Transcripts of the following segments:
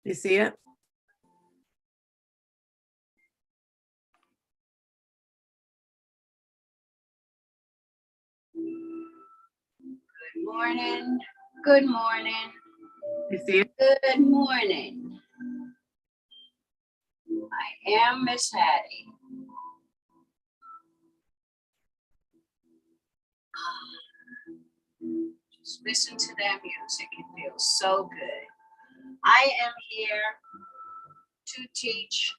You see it? Good morning. Good morning. You see it? Good morning. I am Miss Hattie. Just listen to that music. It feels so good. I am here to teach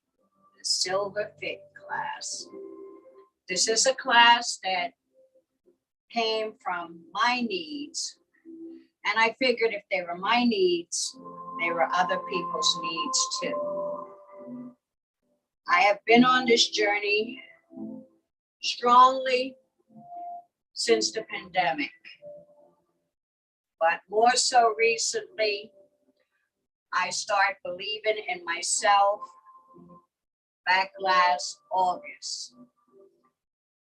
the Silver Fit class. This is a class that came from my needs. And I figured if they were my needs, they were other people's needs too. I have been on this journey strongly since the pandemic, but more so recently, I started believing in myself back last August.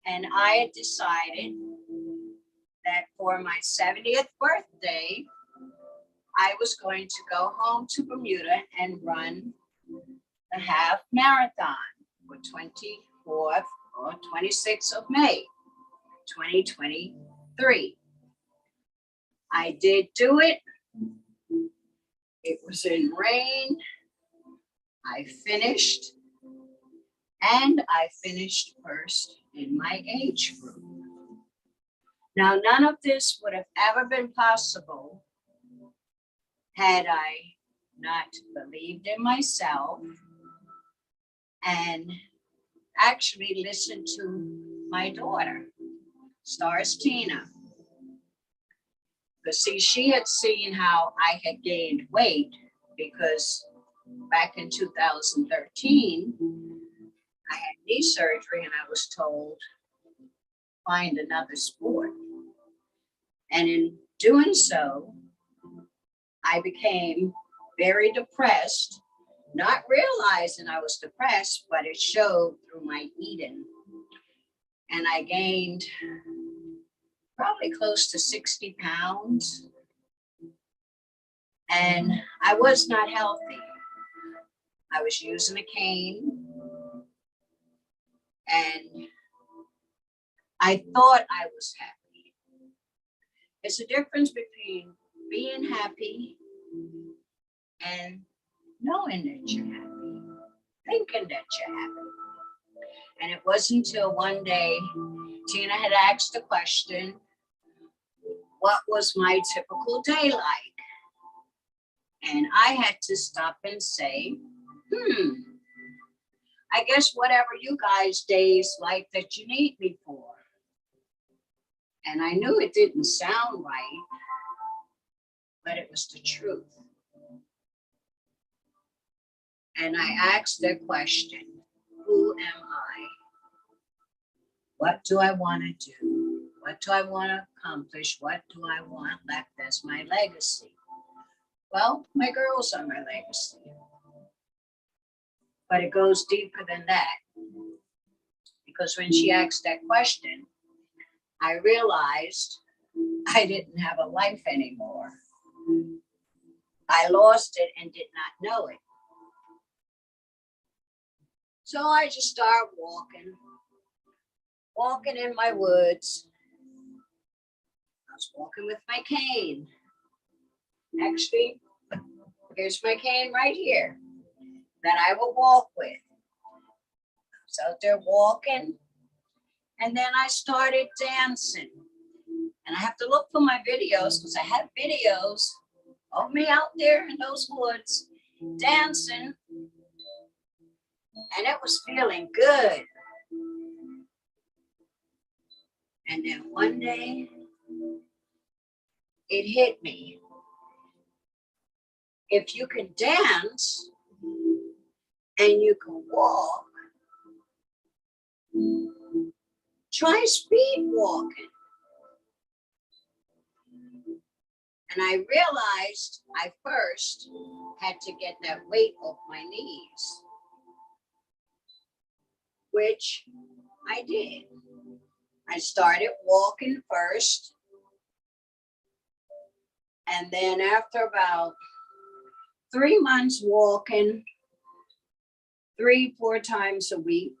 And I had decided that for my 70th birthday, I was going to go home to Bermuda and run the half marathon for 24th or 26th of May, 2023. I did do it. It was in rain. I finished, and I finished first in my age group. Now, none of this would have ever been possible had I not believed in myself and actually listened to my daughter, Starz Tina. Because see, she had seen how I had gained weight because back in 2013, I had knee surgery and I was told, find another sport. And in doing so, I became very depressed, not realizing I was depressed, but it showed through my eating. And I gained probably close to 60 pounds. And I was not healthy. I was using a cane. And I thought I was happy. It's a difference between being happy and knowing that you're happy, thinking that you're happy. And it wasn't until one day Tina had asked the question, what was my typical day like? And I had to stop and say, I guess whatever you guys days like that you need me for. And I knew it didn't sound right, but it was the truth. And I asked the question, who am I? What do I want to do? What do I want to accomplish? What do I want left as my legacy? Well, my girls are my legacy. But it goes deeper than that. Because when she asked that question, I realized I didn't have a life anymore. I lost it and did not know it. So I just started walking in my woods. I was walking with my cane. Actually, here's my cane right here that I will walk with. I was out there walking, and then I started dancing. And I have to look for my videos because I have videos of me out there in those woods dancing. And it was feeling good. And then one day, it hit me. If you can dance and you can walk, try speed walking. And I realized I first had to get that weight off my knees, which I did. I started walking first. And then after about 3 months walking 3-4 times a week.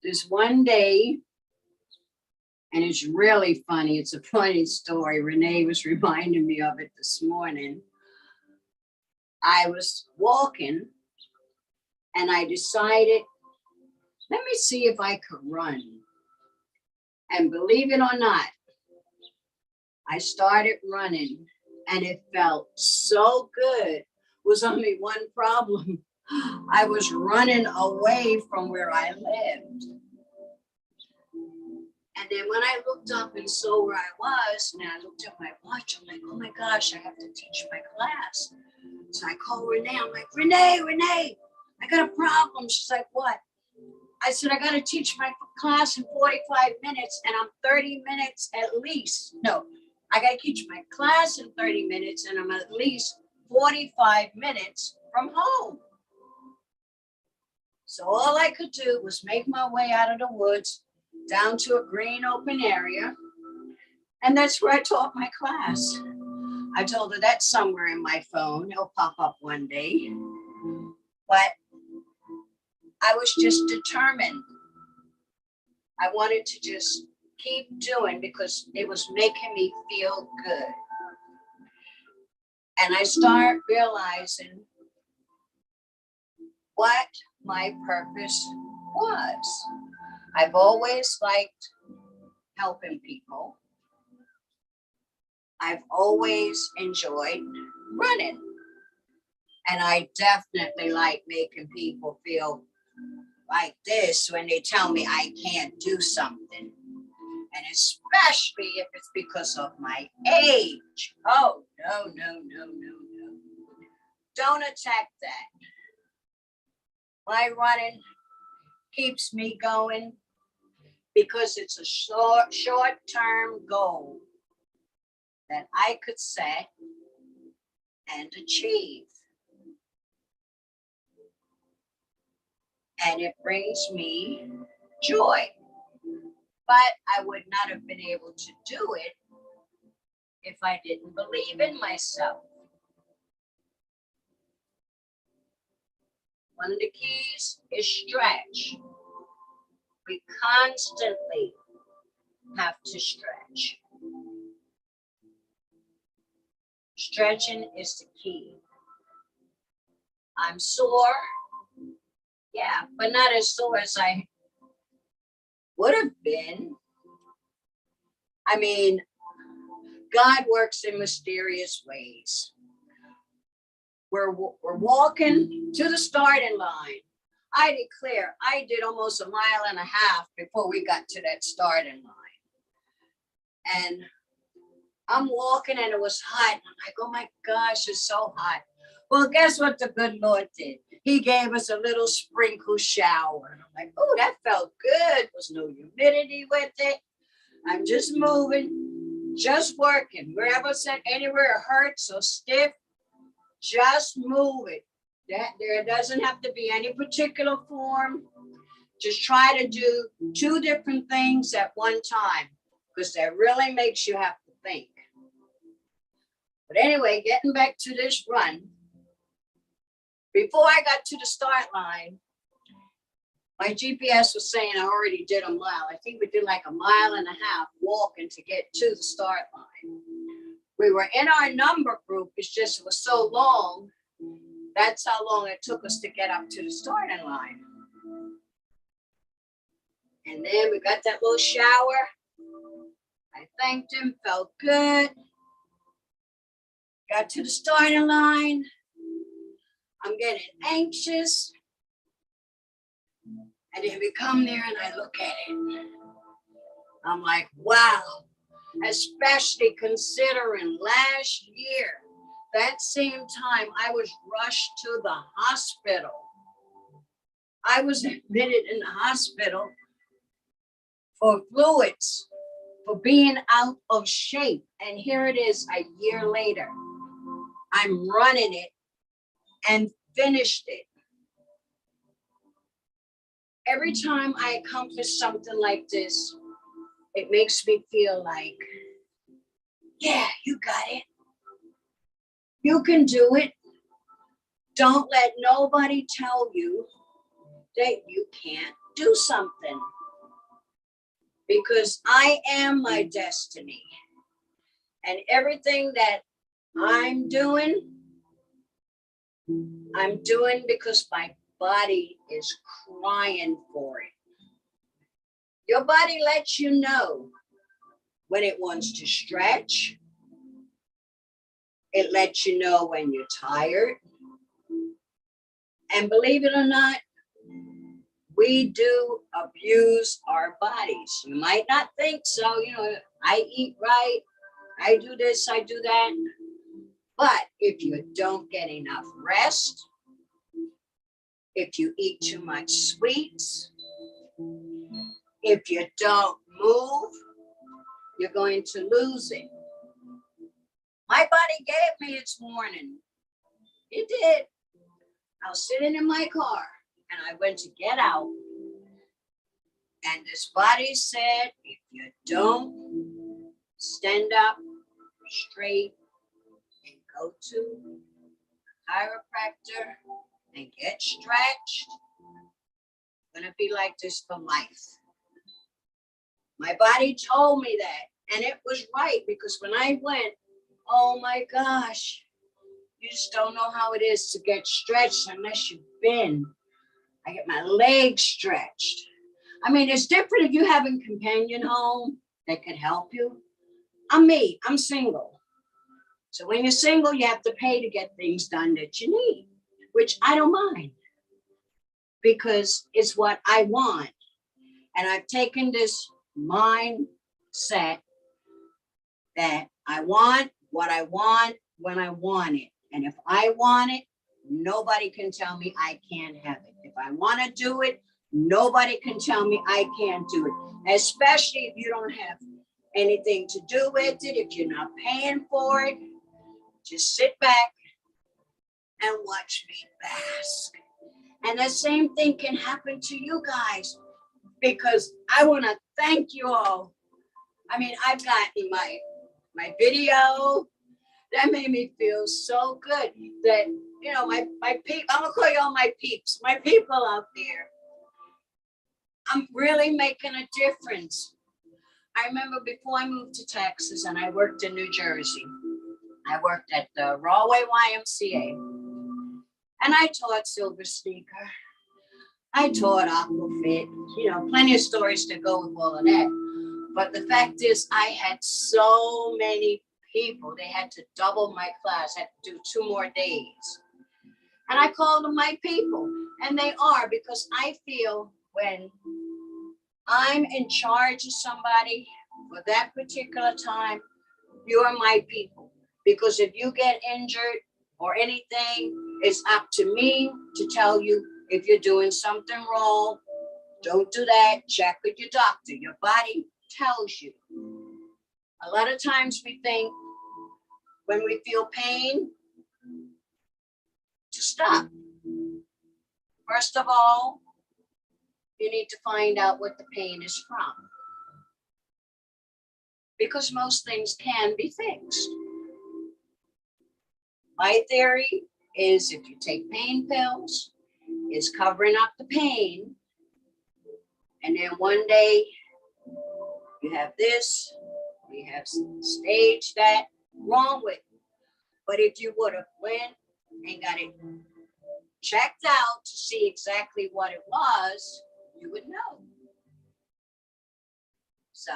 This one day, and it's really funny. It's a funny story. Renee was reminding me of it this morning. I was walking and I decided, let me see if I could run. And believe it or not, I started running and it felt so good. It was only one problem. I was running away from where I lived. And then when I looked up and saw where I was, and I looked at my watch, I'm like, oh my gosh, I have to teach my class. So I called Renee. I'm like, Renee, I got a problem. She's like, what? I said, I got to teach my class in 45 minutes, and I'm 30 minutes at least. No, I got to teach my class in 30 minutes, and I'm at least 45 minutes from home. So all I could do was make my way out of the woods down to a green open area. And that's where I taught my class. I told her that's somewhere in my phone. It'll pop up one day. But I was just determined. I wanted to just keep doing because it was making me feel good. And I started realizing what my purpose was. I've always liked helping people. I've always enjoyed running. And I definitely like making people feel like this when they tell me I can't do something. And especially if it's because of my age. Oh, no. Don't attack that. My running keeps me going because it's a short-term goal that I could set and achieve. And it brings me joy. But I would not have been able to do it if I didn't believe in myself. One of the keys is stretch. We constantly have to stretch. Stretching is the key. I'm sore. Yeah, but not as sore as I would have been. I mean, God works in mysterious ways. We're walking to the starting line. I declare, I did almost a mile and a half before we got to that starting line. And I'm walking and it was hot. I'm like, oh my gosh, it's so hot. Well, guess what the good Lord did? He gave us a little sprinkle shower. And I'm like, oh, that felt good. There was no humidity with it. I'm just moving, just working. Wherever anywhere it hurts or stiff, just move it. There doesn't have to be any particular form. Just try to do 2 different things at one time because that really makes you have to think. But anyway, getting back to this run, before I got to the start line, my GPS was saying I already did a mile. I think we did like a mile and a half walking to get to the start line. We were in our number group. It's just it was so long. That's how long it took us to get up to the starting line. And then we got that little shower. I thanked him, felt good. Got to the starting line. I'm getting anxious. And then we come there and I look at it. I'm like, wow. Especially considering last year, that same time I was rushed to the hospital. I was admitted in the hospital for fluids, for being out of shape. And here it is a year later. I'm running it and finished it. Every time I accomplish something like this, it makes me feel like, yeah, you got it. You can do it. Don't let nobody tell you that you can't do something, because I am my destiny. And everything that I'm doing because my body is crying for it. Your body lets you know when it wants to stretch. It lets you know when you're tired. And believe it or not, we do abuse our bodies. You might not think so. I eat right. I do this, I do that. But if you don't get enough rest, if you eat too much sweets, if you don't move, you're going to lose it. My body gave me its warning. It did. I was sitting in my car and I went to get out. And this body said, if you don't stand up straight and go to a chiropractor and get stretched, it's gonna be like this for life. My body told me that, and it was right, because when I went, oh my gosh, you just don't know how it is to get stretched unless you've been. I get my legs stretched. I mean, it's different if you have a companion home that could help you. I'm single. So when you're single, you have to pay to get things done that you need, which I don't mind, because it's what I want. And I've taken this mindset that I want what I want when I want it. And if I want it, nobody can tell me I can't have it. If I want to do it, nobody can tell me I can't do it, especially if you don't have anything to do with it, if you're not paying for it. Just sit back and watch me bask. And the same thing can happen to you guys, because I want to thank you all. I mean, I've gotten my video that made me feel so good that, my people, I'm gonna call you all my peeps, my people out there. I'm really making a difference. I remember before I moved to Texas and I worked in New Jersey, I worked at the Rahway YMCA, and I taught Silver Sneaker. I taught Aquafit, plenty of stories to go with all of that. But the fact is, I had so many people. They had to double my class, had to do 2 more days. And I called them my people, and they are, because I feel when I'm in charge of somebody for that particular time, you are my people. Because if you get injured or anything, it's up to me to tell you if you're doing something wrong. Don't do that. Check with your doctor. Your body tells you. A lot of times we think when we feel pain to stop. First of all, you need to find out what the pain is from, because most things can be fixed. My theory is if you take pain pills, it's covering up the pain, and then one day you have this, you have stage that, wrong with it. But if you would have went and got it checked out to see exactly what it was, you would know. So,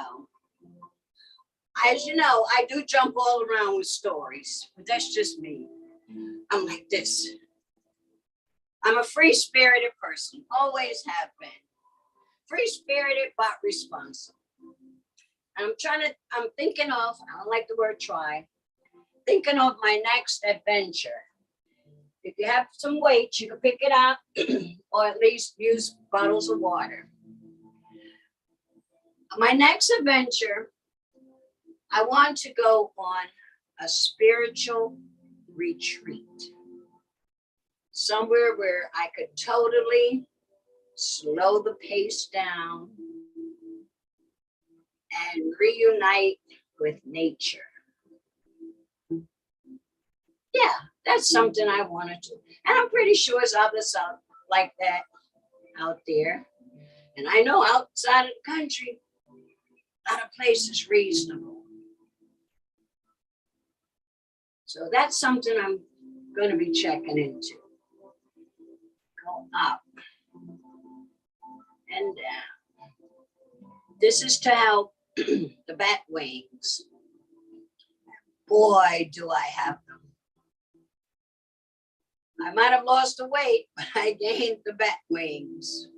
as you know, I do jump all around with stories, but that's just me. I'm like this. I'm a free-spirited person, always have been. Free-spirited, but responsible. And I'm thinking of, I don't like the word try, thinking of my next adventure. If you have some weight, you can pick it up or at least use bottles of water. My next adventure, I want to go on a spiritual retreat. Somewhere where I could totally slow the pace down and reunite with nature. Yeah, That's something I want to do. And I'm pretty sure it's others out like that out there. And I know outside of the country, a lot of places reasonable. So that's something I'm going to be checking into. Go up and down. This is to help the bat wings. Boy, do I have them. I might have lost the weight, but I gained the bat wings.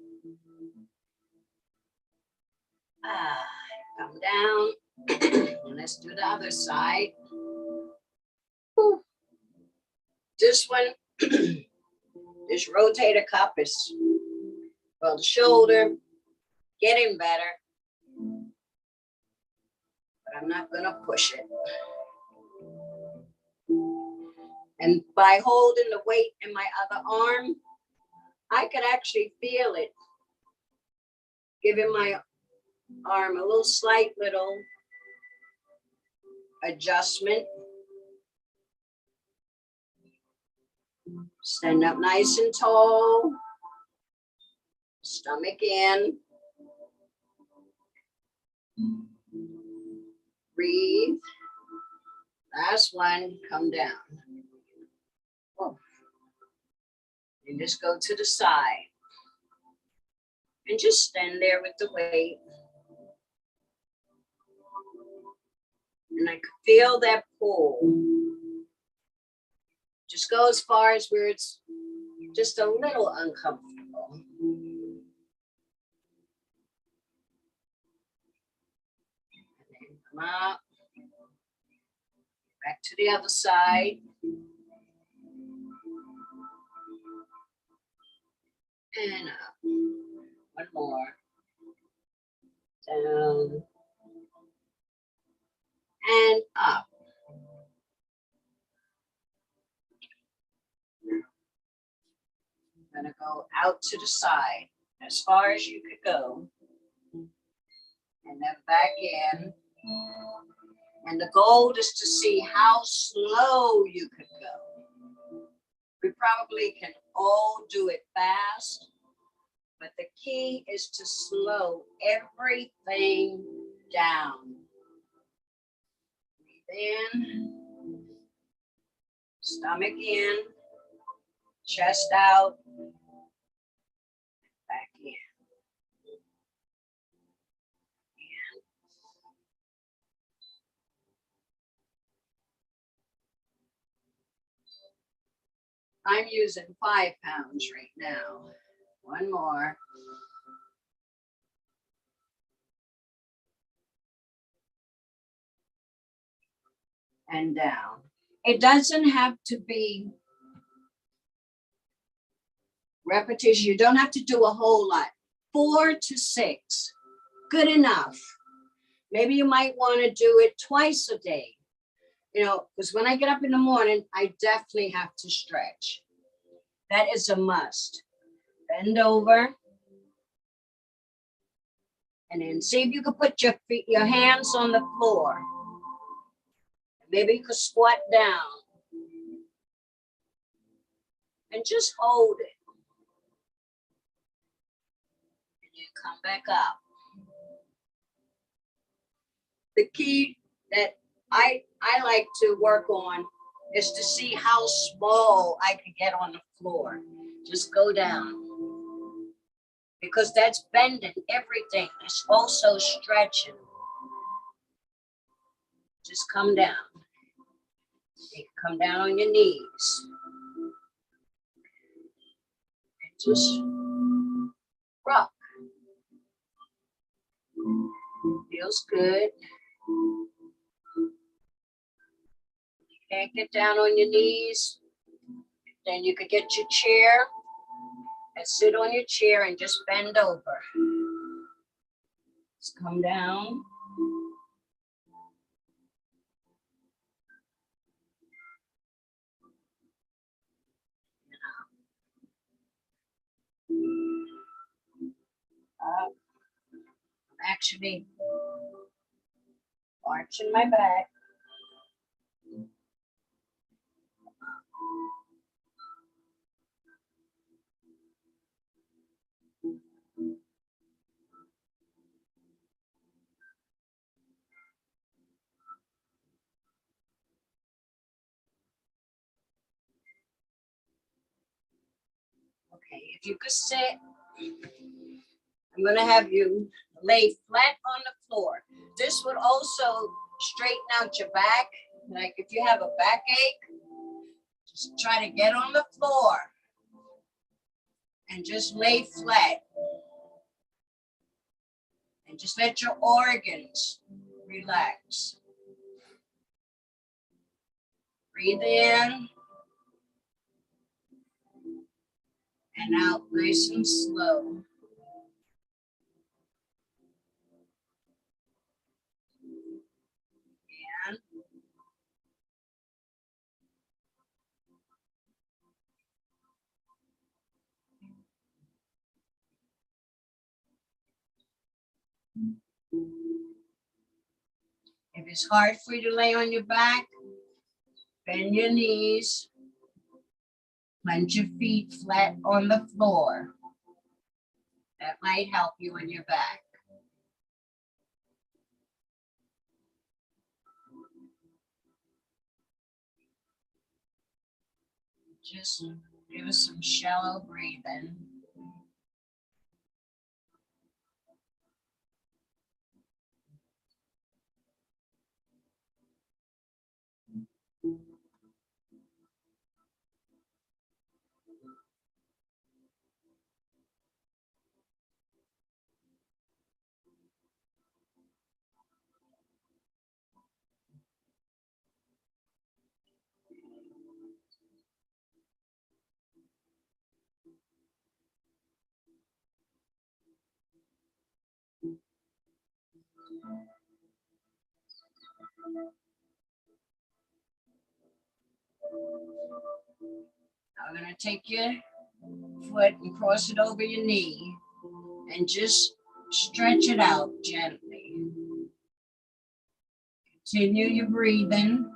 Come down. And let's do the other side. Whew. This one, this rotator cuff is, well, the shoulder, getting better. But I'm not going to push it. And by holding the weight in my other arm, I could actually feel it, giving my arm a little slight little adjustment. Stand up nice and tall. Stomach in. Breathe. Last one, come down. Oh. And just go to the side. And just stand there with the weight. And I can feel that pull. Just go as far as where it's just a little uncomfortable. And then come up. Back to the other side. And up. One more. Down. And up. I'm going to go out to the side as far as you could go. And then back in. And the goal is to see how slow you could go. We probably can all do it fast, but the key is to slow everything down. Breathe in, stomach in, chest out, back in. I'm using 5 pounds right now. One more. And down. It doesn't have to be repetition. You don't have to do a whole lot. 4 to 6, good enough. Maybe you might want to do it twice a day. You know, because when I get up in the morning, I definitely have to stretch. That is a must. Bend over. And then see if you can put your feet, your hands on the floor. Maybe you could squat down. And just hold it. And you come back up. The key that I like to work on is to see how small I can get on the floor. Just go down. Because that's bending everything. It's also stretching. Just come down. You can come down on your knees. And just rock. Feels good. Can't get down on your knees, then you could get your chair and sit on your chair and just bend over. Just come down. Up. I'm actually arching my back. Okay, if you could sit, I'm going to have you lay flat on the floor. This would also straighten out your back. Like if you have a backache, just try to get on the floor and just lay flat. And just let your organs relax. Breathe in and out nice and slow. And if it's hard for you to lay on your back, bend your knees, plant your feet flat on the floor. That might help you on your back. Just give us some shallow breathing. Now we're going to take your foot and cross it over your knee and just stretch it out gently. Continue your breathing.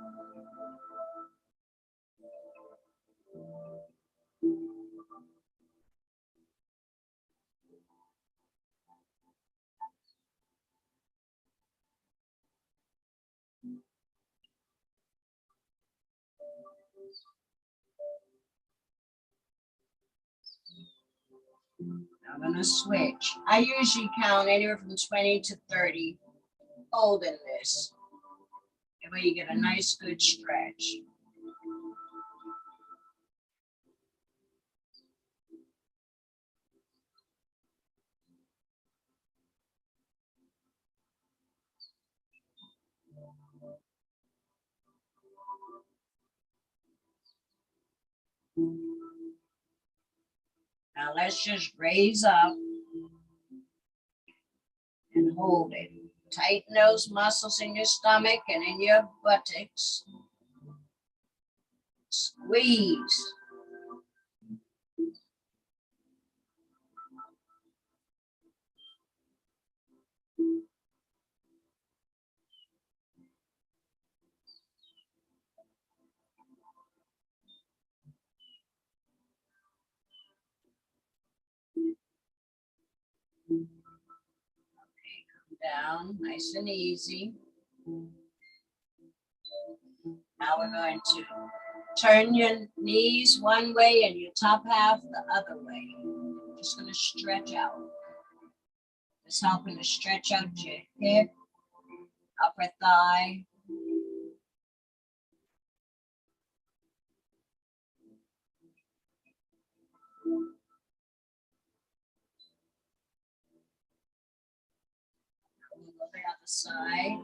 I'm going to switch. I usually count anywhere from 20 to 30 holding this. That way you get a nice good stretch. Now let's just raise up and hold it. Tighten those muscles in your stomach and in your buttocks. Squeeze. Down, nice and easy. Now we're going to turn your knees one way and your top half the other way. Just going to stretch out. It's helping to stretch out your hip, upper thigh. We'll go the other side.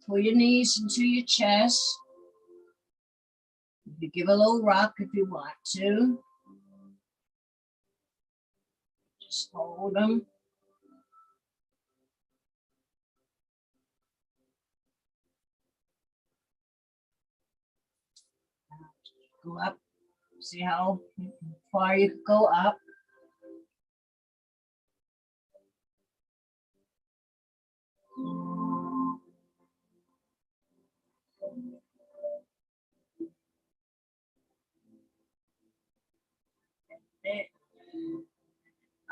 Pull your knees into your chest. You give a little rock if you want to. Just hold them. Go up. See how far you can go up.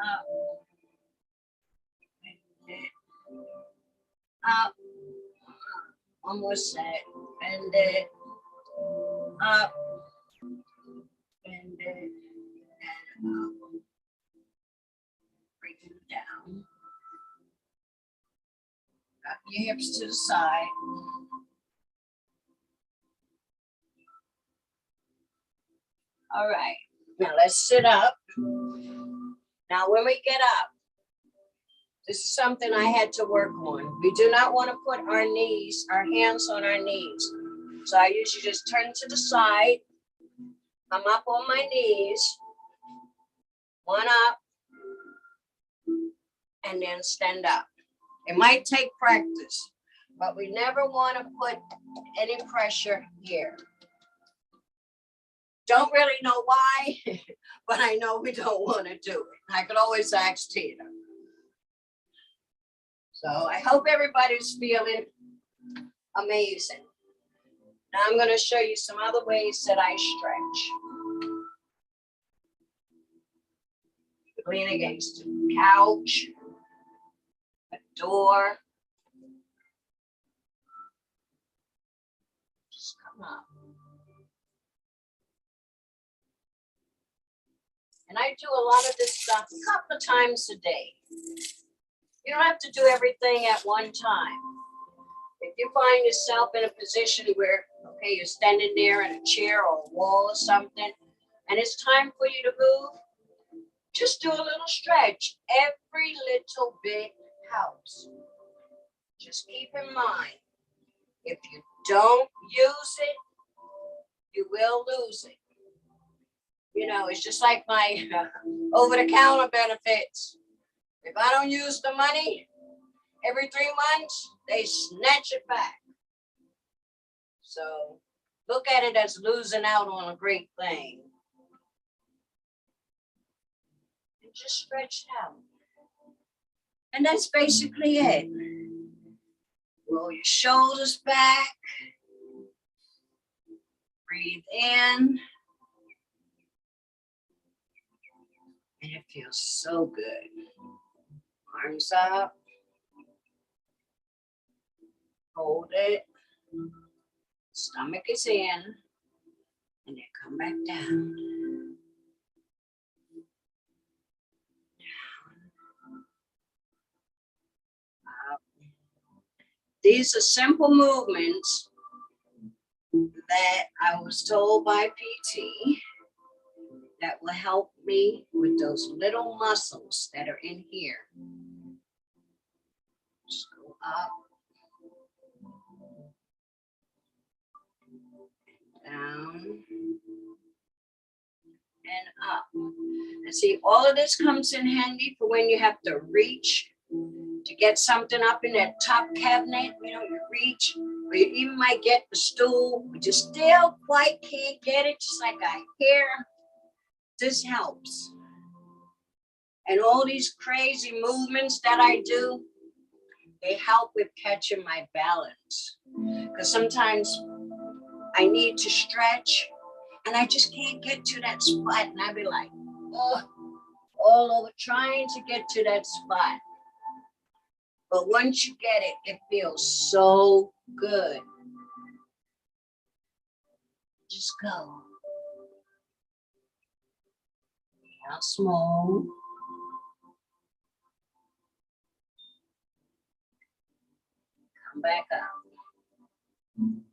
up, up, almost set, bend it, up, bend it, and up, bring it down. Got your hips to the side. All right, now let's sit up. Now when we get up, this is something I had to work on. We do not want to put our knees, our hands on our knees. So I usually just turn to the side, come up on my knees, one up, and then stand up. It might take practice, but we never want to put any pressure here. Don't really know why, but I know we don't want to do it. I could always ask Tina. So I hope everybody's feeling amazing. Now I'm going to show you some other ways that I stretch. Lean against the couch, a door. Just come up. And I do a lot of this stuff a couple of times a day. You don't have to do everything at one time. If you find yourself in a position where, okay, you're standing there in a chair or a wall or something, and it's time for you to move, just do a little stretch. Every little bit helps. Just keep in mind, if you don't use it, you will lose it. You know, it's just like my over-the-counter benefits. If I don't use the money, every 3 months, they snatch it back. So look at it as losing out on a great thing. And just stretch out. And that's basically it. Roll your shoulders back. Breathe in. And it feels so good. Arms up. Hold it. Stomach is in. And then come back down. Up. These are simple movements that I was told by PT that will help me with those little muscles that are in here. Just go up, down, and up. And see, all of this comes in handy for when you have to reach to get something up in that top cabinet. You know, you reach, or you even might get the stool, but you still quite can't get it, just like I hear. This helps. And all these crazy movements that I do, they help with catching my balance. Because sometimes I need to stretch and I just can't get to that spot. And I'd be like, oh, all over trying to get to that spot. But once you get it, it feels so good. Just go. Now small. Come back up. And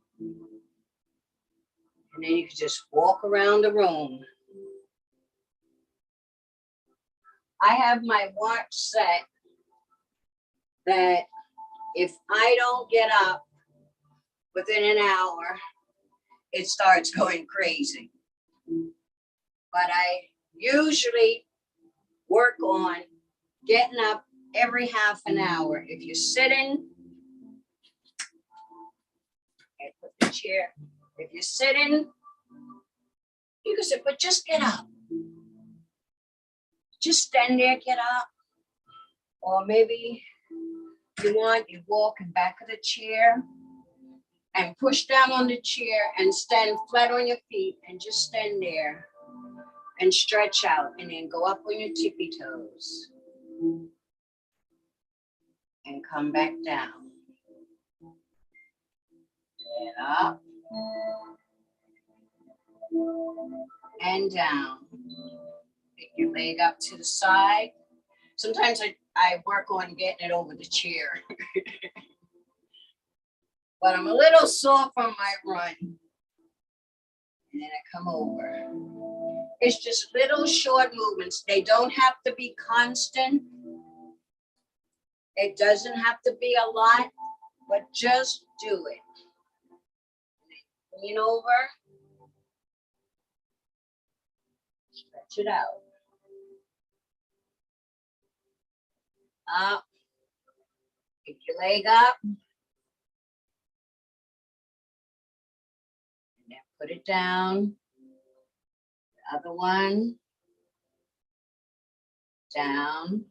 then you can just walk around the room. I have my watch set that if I don't get up within an hour, it starts going crazy. But I usually work on getting up every half an hour. If you're sitting, okay, put the chair. If you're sitting, you can sit, but just get up. Just stand there, get up. Or maybe you want, you walk in back of the chair and push down on the chair and stand flat on your feet and just stand there and stretch out, and then go up on your tippy toes and come back down. And up and down. Pick your leg up to the side. Sometimes I work on getting it over the chair. But I'm a little sore from my run. And then I come over. It's just little short movements. They don't have to be constant. It doesn't have to be a lot, but just do it. Lean over. Stretch it out. Up. Pick your leg up. And then put it down. The other one. Down.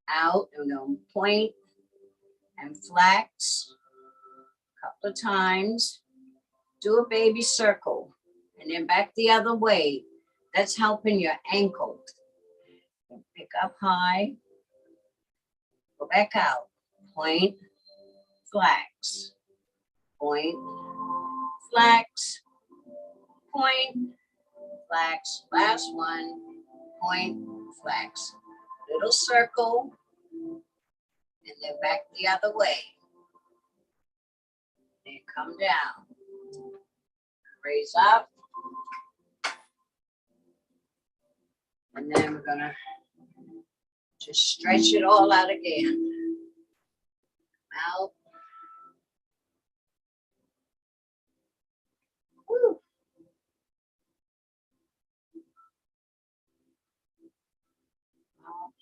Out. And then point and flex a couple of times. Do a baby circle. And then back the other way. That's helping your ankle. Pick up high. Go back out. Point, flex. Point, flex. Point, flex. Last one. Point, flex. Little circle. And then back the other way. Then come down. Raise up. And then we're gonna just stretch it all out again. Out. Woo. Up.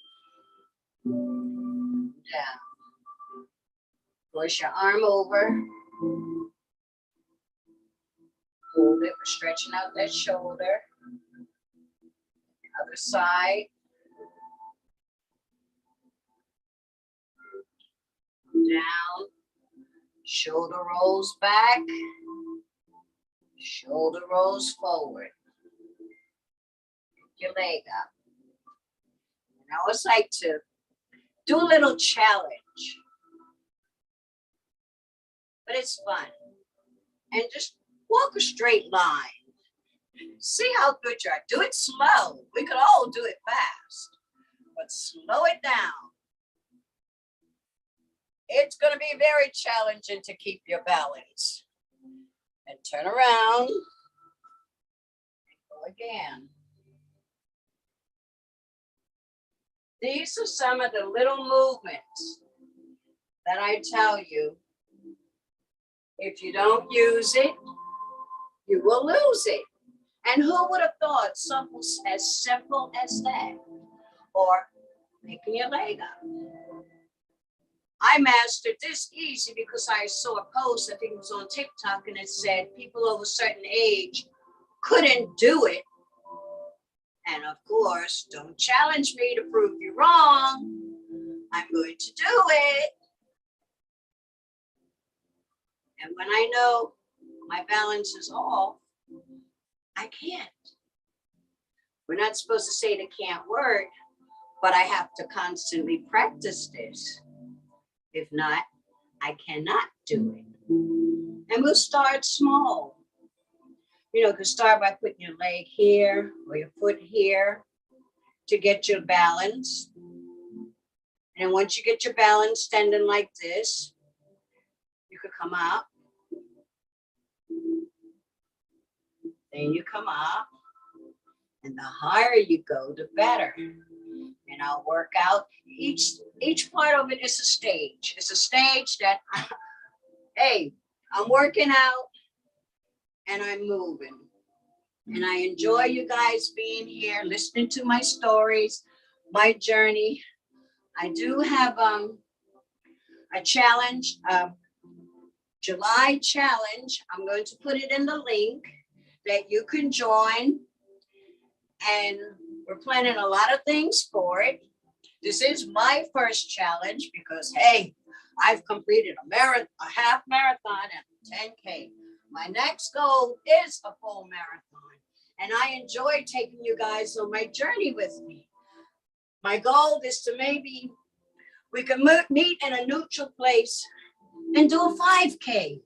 Down. Push your arm over. Hold it. We're stretching out that shoulder. Other side. Down. Shoulder rolls back. Shoulder rolls forward. Pick your leg up. And I always like to do a little challenge. But it's fun. And just walk a straight line. See how good you are. Do it slow. We could all do it fast, but slow it down. It's going to be very challenging to keep your balance. And turn around. And go again. These are some of the little movements that I tell you. If you don't use it, you will lose it. And who would have thought something as simple as that? Or picking your leg up. I mastered this easy because I saw a post, I think it was on TikTok, and it said people over a certain age couldn't do it. And of course, don't challenge me to prove you wrong. I'm going to do it. And when I know my balance is off, I can't. We're not supposed to say it can't work, but I have to constantly practice this. If not, I cannot do it. And we'll start small. You know, you can start by putting your leg here or your foot here to get your balance. And then once you get your balance standing like this, you could come up. Then you come up. And the higher you go, the better. And I'll work out. Each part of it is a stage. It's a stage that, hey, I'm working out and I'm moving. And I enjoy you guys being here, listening to my stories, my journey. I do have a challenge, July challenge. I'm going to put it in the link that you can join. And we're planning a lot of things for it. This is my first challenge because, hey, I've completed a half marathon and 10K. My next goal is a full marathon. And I enjoy taking you guys on my journey with me. My goal is to maybe we can meet in a neutral place and do a 5K.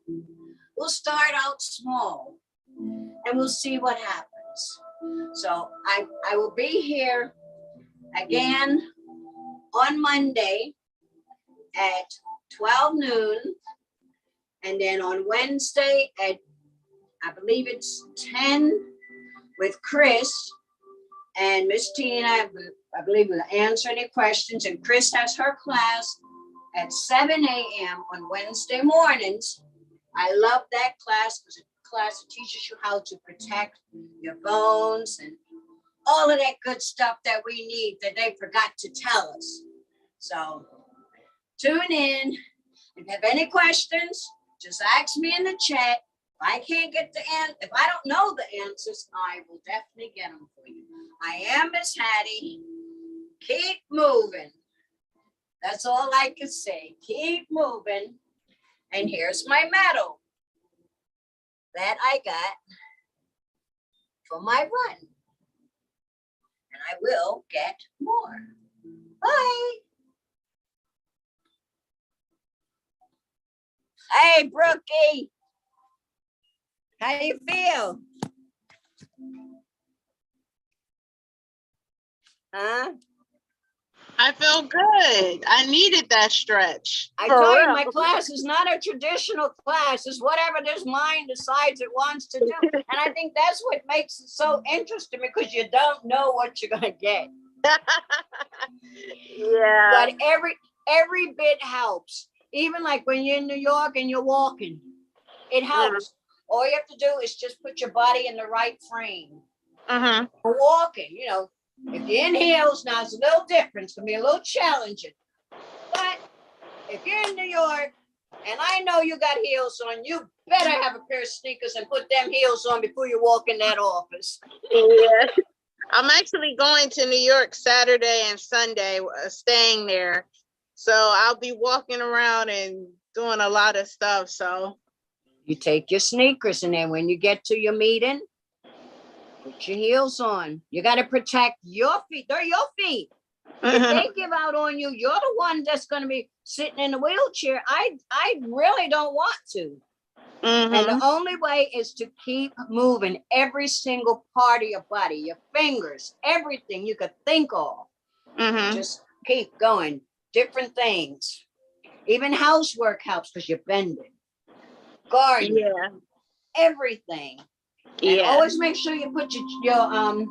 We'll start out small and we'll see what happens. So I will be here again on Monday at 12 noon. And then on Wednesday at, I believe it's 10 with Chris and Miss Tina. I believe will answer any questions. And Chris has her class at 7 a.m. on Wednesday mornings. I love that class because it's a class that teaches you how to protect your bones and all of that good stuff that we need that they forgot to tell us. So tune in. If you have any questions, just ask me in the chat. If I can't get the answer, if I don't know the answers, I will definitely get them for you. I am Miss Hattie. Keep moving. That's all I can say. Keep moving. And here's my medal that I got for my run. And I will get more. Bye. Hey, Brookie. How you feel? Huh? I feel good. I needed that stretch. I told you my class is not a traditional class. It's whatever this mind decides it wants to do. And I think that's what makes it so interesting because you don't know what you're going to get. Yeah. But every bit helps. Even like when you're in New York and you're walking, it helps. All you have to do is just put your body in the right frame. For walking, you know, if you're in heels, now it's a little different. It's going to be a little challenging. But if you're in New York and I know you got heels on, you better have a pair of sneakers and put them heels on before you walk in that office. Yeah. I'm actually going to New York Saturday and Sunday, staying there. So I'll be walking around and doing a lot of stuff. So you take your sneakers and then when you get to your meeting, put your heels on. You got to protect your feet. They're your feet. If they give out on you, you're the one that's going to be sitting in the wheelchair. I really don't want to. And the only way is to keep moving every single part of your body, your fingers, everything you could think of. Just keep going. Different things. Even housework helps because you're bending. Gardening. Everything. And always make sure you put your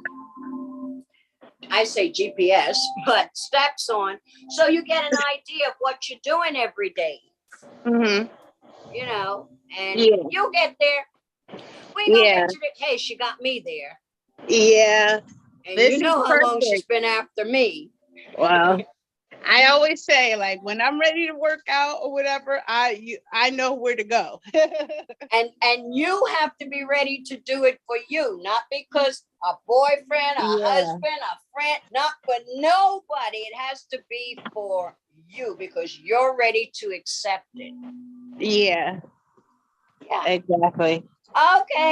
I say GPS, but steps on, so you get an idea of what you're doing every day. You know, and you'll get there. We gonna get to the case. She got me there. Yeah. And this you know how long she's been after me. Wow. I always say, like, when I'm ready to work out or whatever, I know where to go. and you have to be ready to do it for you, not because a boyfriend, a husband, a friend, not for nobody. It has to be for you because you're ready to accept it. Yeah. Exactly. Okay.